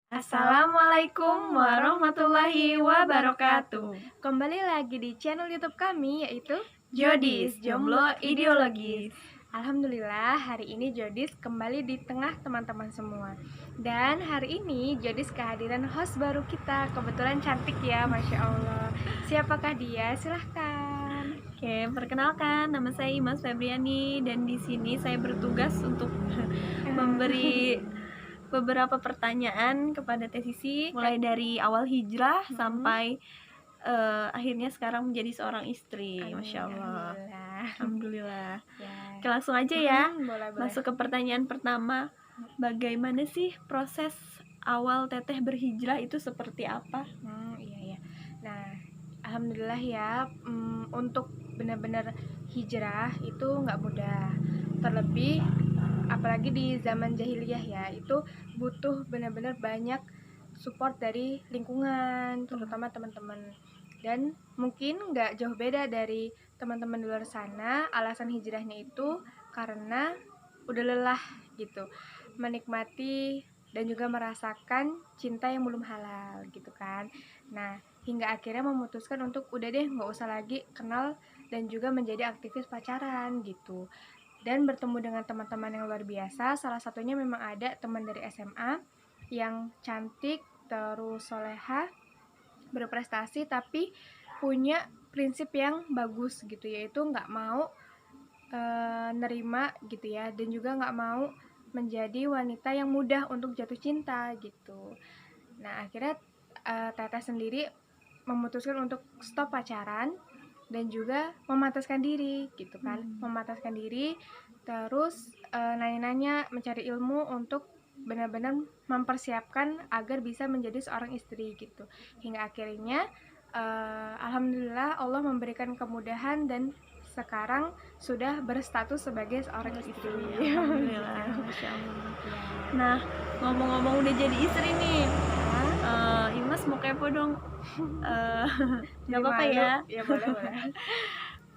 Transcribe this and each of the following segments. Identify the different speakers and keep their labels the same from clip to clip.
Speaker 1: Assalamualaikum warahmatullahi wabarakatuh. Kembali lagi di channel YouTube kami, yaitu
Speaker 2: Jodis, Jomblo Ideologis.
Speaker 1: Alhamdulillah, hari ini Jodis kembali di tengah teman-teman semua. Dan hari ini Jodis kehadiran host baru kita. Kebetulan cantik ya, Masya Allah. Siapakah dia? Silahkan.
Speaker 2: Oke, perkenalkan, nama saya Imas Febriani dan di sini saya bertugas untuk memberi beberapa pertanyaan kepada Teh Sisi, mulai dari awal hijrah sampai akhirnya sekarang menjadi seorang istri. Masya Allah. Alhamdulillah.
Speaker 1: Ya.
Speaker 2: Oke, langsung aja ya.
Speaker 1: Boleh.
Speaker 2: Masuk ke pertanyaan pertama. Bagaimana sih proses awal Teteh berhijrah itu seperti apa?
Speaker 1: Iya. Nah, alhamdulillah ya, untuk benar-benar hijrah itu nggak mudah. Terlebih apalagi di zaman jahiliyah ya, itu butuh benar-benar banyak support dari lingkungan, terutama teman-teman. Dan mungkin nggak jauh beda dari teman-teman di luar sana, alasan hijrahnya itu karena udah lelah gitu, menikmati dan juga merasakan cinta yang belum halal gitu kan. Nah, hingga akhirnya memutuskan untuk udah deh nggak usah lagi kenal dan juga menjadi aktivis pacaran gitu. Dan bertemu dengan teman-teman yang luar biasa. Salah satunya memang ada teman dari SMA yang cantik, terus soleha, berprestasi, tapi punya prinsip yang bagus gitu, yaitu nggak mau nerima gitu ya, dan juga nggak mau menjadi wanita yang mudah untuk jatuh cinta gitu. Nah, akhirnya Teteh sendiri memutuskan untuk stop pacaran dan juga memantaskan diri gitu kan. Memantaskan diri, terus nanya-nanya, mencari ilmu untuk benar-benar mempersiapkan agar bisa menjadi seorang istri gitu. Hingga akhirnya alhamdulillah Allah memberikan kemudahan dan sekarang sudah berstatus sebagai seorang istri.
Speaker 2: Alhamdulillah, Masya Allah. Nah, ngomong-ngomong udah jadi istri nih, Imas mau kepo dong. Gak apa-apa ya.
Speaker 1: Ya boleh.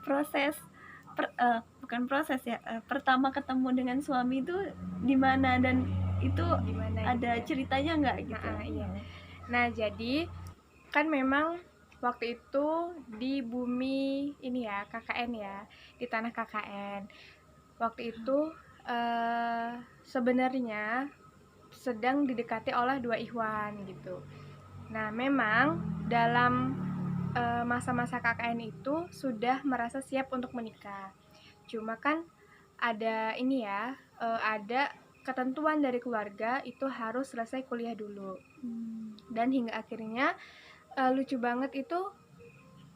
Speaker 2: Proses bukan proses ya, pertama ketemu dengan suami itu di mana dan itu
Speaker 1: Gimana
Speaker 2: ada
Speaker 1: gitu ya?
Speaker 2: ceritanya nggak gitu?
Speaker 1: Iya. Nah, jadi kan memang waktu itu di bumi ini ya, KKN ya, di tanah KKN. Waktu itu sebenarnya sedang didekati oleh dua ikhwan gitu. Nah, memang dalam masa-masa KKN itu sudah merasa siap untuk menikah. Cuma kan ada ini ya, ada ketentuan dari keluarga itu harus selesai kuliah dulu. Dan hingga akhirnya lucu banget itu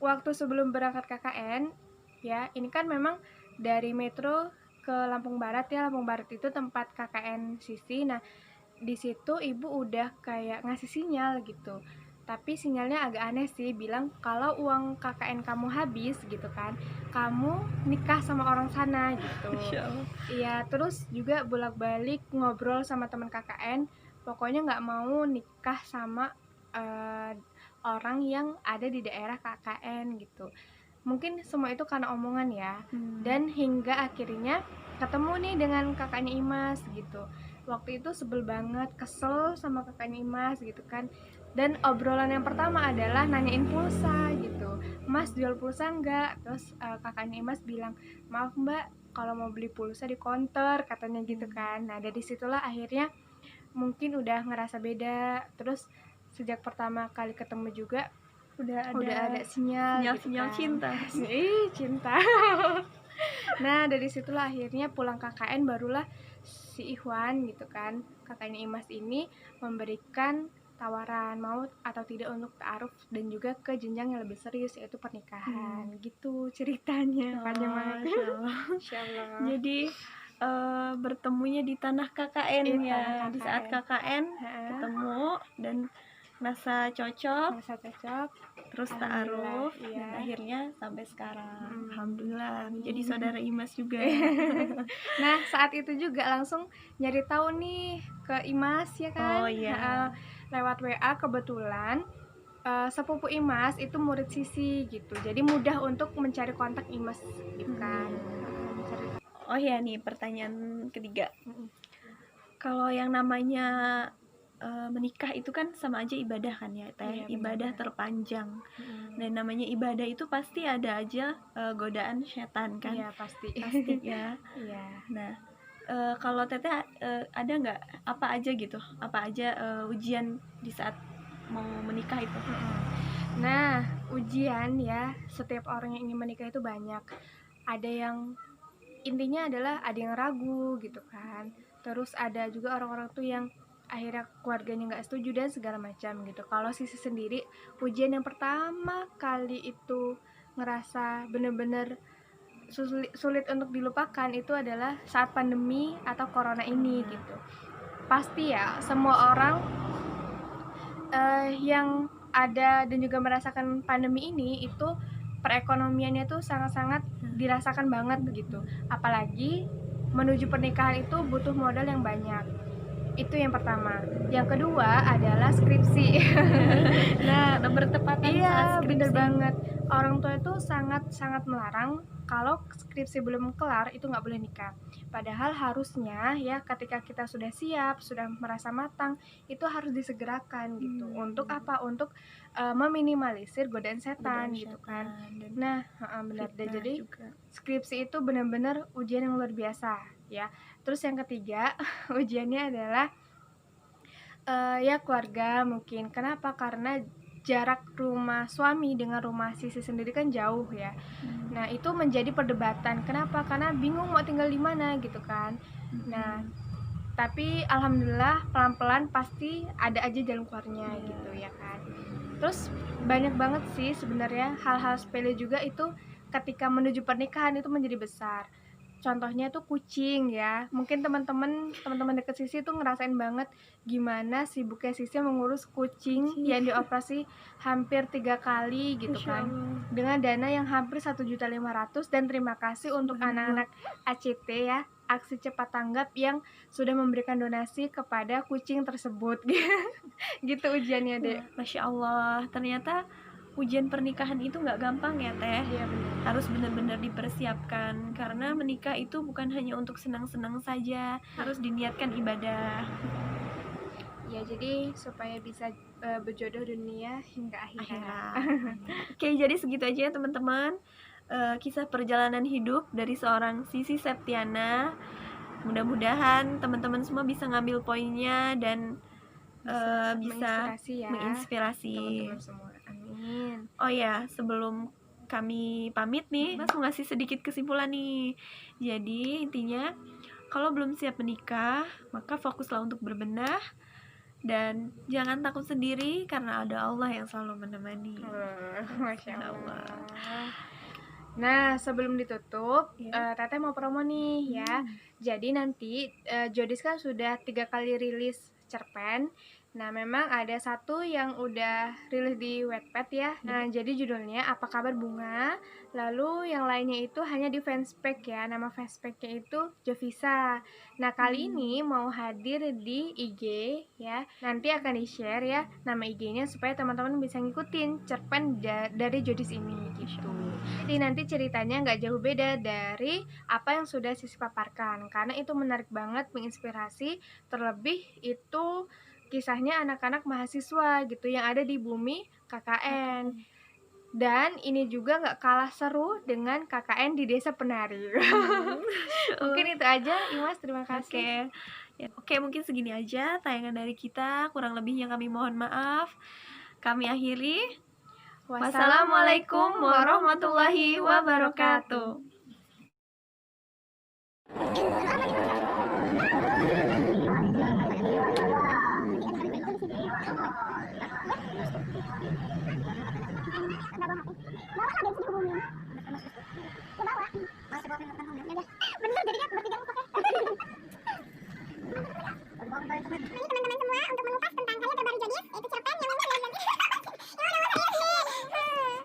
Speaker 1: waktu sebelum berangkat KKN ya, ini kan memang dari Metro ke Lampung Barat ya. Lampung Barat itu tempat KKN Sisi. Nah, di situ ibu udah kayak ngasih sinyal gitu, tapi sinyalnya agak aneh sih, bilang kalau uang KKN kamu habis gitu kan, kamu nikah sama orang sana gitu. Iya, terus juga bolak-balik ngobrol sama teman KKN, pokoknya nggak mau nikah sama orang yang ada di daerah KKN gitu. Mungkin semua itu karena omongan ya. Dan hingga akhirnya ketemu nih dengan kakaknya Imas gitu. Waktu itu sebel banget, kesel sama kakaknya Imas gitu kan. Dan obrolan yang pertama adalah nanyain pulsa gitu. Mas jual pulsa enggak? Terus kakaknya Imas bilang, maaf mbak, kalau mau beli pulsa di konter, katanya gitu kan. Nah, dari situlah akhirnya mungkin udah ngerasa beda. Terus sejak pertama kali ketemu juga udah ada sinyal gitu kan.
Speaker 2: Cinta.
Speaker 1: Cinta. Nah, dari situlah akhirnya pulang KKN barulah si Ikhwan gitu kan, kakaknya Imas ini memberikan tawaran mau atau tidak untuk ta'aruf dan juga ke jenjang yang lebih serius, yaitu pernikahan. Gitu ceritanya. Panjang banget. Insyaallah.
Speaker 2: Jadi bertemunya di tanah KKN ya.
Speaker 1: Tanah KKN.
Speaker 2: Di saat KKN ketemu dan merasa cocok, terus ta'aruf dan akhirnya sampai sekarang. Alhamdulillah menjadi saudara Imas juga.
Speaker 1: Nah, saat itu juga langsung nyari tahu nih ke Imas ya kan.
Speaker 2: Oh iya.
Speaker 1: Lewat WA kebetulan sepupu Imas itu murid Sisi gitu, jadi mudah untuk mencari kontak Imas gitu kan.
Speaker 2: Oh ya nih, pertanyaan ketiga. Kalau yang namanya menikah itu kan sama aja ibadah kan ya Teh,
Speaker 1: Iya,
Speaker 2: ibadah
Speaker 1: benar.
Speaker 2: terpanjang.
Speaker 1: Mm.
Speaker 2: Dan namanya ibadah itu pasti ada aja godaan setan kan.
Speaker 1: Iya, pasti.
Speaker 2: Pasti ya.
Speaker 1: Iya.
Speaker 2: Nah, kalau Teteh ada nggak apa aja gitu? Apa aja ujian di saat mau menikah itu?
Speaker 1: Nah, ujian ya, setiap orang yang ingin menikah itu banyak. Ada yang intinya adalah ada yang ragu gitu kan. Terus ada juga orang-orang tuh yang akhirnya keluarganya nggak setuju dan segala macam gitu. Kalau Sisi sendiri, ujian yang pertama kali itu ngerasa bener-bener sulit untuk dilupakan itu adalah saat pandemi atau corona ini gitu. Pasti ya, semua orang yang ada dan juga merasakan pandemi ini itu perekonomiannya tuh sangat-sangat dirasakan banget begitu. Apalagi menuju pernikahan itu butuh modal yang banyak. Itu yang pertama. Yang kedua adalah skripsi.
Speaker 2: Nah, bertepatan saat
Speaker 1: Iya,
Speaker 2: skripsi.
Speaker 1: bener banget. Orang tua itu sangat melarang kalau skripsi belum kelar itu nggak boleh nikah. Padahal harusnya ya ketika kita sudah siap, sudah merasa matang, itu harus disegerakan gitu. Untuk apa? Untuk meminimalisir godaan setan gitu kan. Nah, benar deh. Jadi
Speaker 2: juga.
Speaker 1: skripsi itu benar-benar ujian yang luar biasa ya. Terus yang ketiga ujiannya adalah ya keluarga mungkin. Kenapa? Karena jarak rumah suami dengan rumah Sisi sendiri kan jauh ya. Nah, itu menjadi perdebatan. Kenapa? Karena bingung mau tinggal di mana gitu kan. Nah, tapi alhamdulillah pelan-pelan pasti ada aja jalan keluarnya gitu ya kan. Terus banyak banget sih sebenarnya hal-hal sepele juga itu ketika menuju pernikahan itu menjadi besar. Contohnya tuh kucing ya. Mungkin teman-teman dekat Sisi tuh ngerasain banget gimana sibuknya Sisi mengurus kucing yang dioperasi hampir 3 kali gitu kan. Dengan dana yang hampir 1.500.000 dan terima kasih untuk anak-anak ACT ya, aksi cepat tanggap yang sudah memberikan donasi kepada kucing tersebut. Gitu ujiannya, Dek.
Speaker 2: Masya Allah, ternyata ujian pernikahan itu nggak gampang ya Teh.
Speaker 1: Iya, benar.
Speaker 2: Harus benar-benar dipersiapkan karena menikah itu bukan hanya untuk senang-senang saja, harus diniatkan ibadah.
Speaker 1: Ya, jadi supaya bisa berjodoh dunia hingga akhirat.
Speaker 2: Oke, jadi segitu aja ya teman-teman. Kisah perjalanan hidup dari seorang Sisi Septiana. Mudah-mudahan teman-teman semua bisa ngambil poinnya dan bisa menginspirasi
Speaker 1: teman-teman semua. Amin.
Speaker 2: Oh ya, sebelum kami pamit nih, Mas mau ngasih sedikit kesimpulan nih. Jadi intinya, kalau belum siap menikah, maka fokuslah untuk berbenah dan jangan takut sendiri karena ada Allah yang selalu menemani.
Speaker 1: Masya Allah. Nah, sebelum ditutup, Teteh mau promo nih ya. Jadi nanti Jodis kan sudah 3 kali rilis cerpen. Nah, memang ada satu yang udah rilis di Wattpad ya. Nah, jadi judulnya Apa Kabar Bunga. Lalu yang lainnya itu hanya di fanspage ya. Nama fanspage-nya itu Jovisa. Nah, kali ini mau hadir di IG ya. Nanti akan di-share ya nama IG-nya supaya teman-teman bisa ngikutin cerpen dari Jodis ini gitu. Jadi nanti ceritanya nggak jauh beda dari apa yang sudah Sisi paparkan. Karena itu menarik banget, menginspirasi. Terlebih itu kisahnya anak-anak mahasiswa gitu yang ada di bumi KKN. Dan ini juga nggak kalah seru dengan KKN di Desa Penari. Mungkin itu aja, Imas. Terima kasih.
Speaker 2: Oke, mungkin segini aja tayangan dari kita. Kurang lebihnya kami mohon maaf. Kami akhiri. Wassalamualaikum warahmatullahi wabarakatuh. Bawa lah dari sini hubungin. Ke bawah.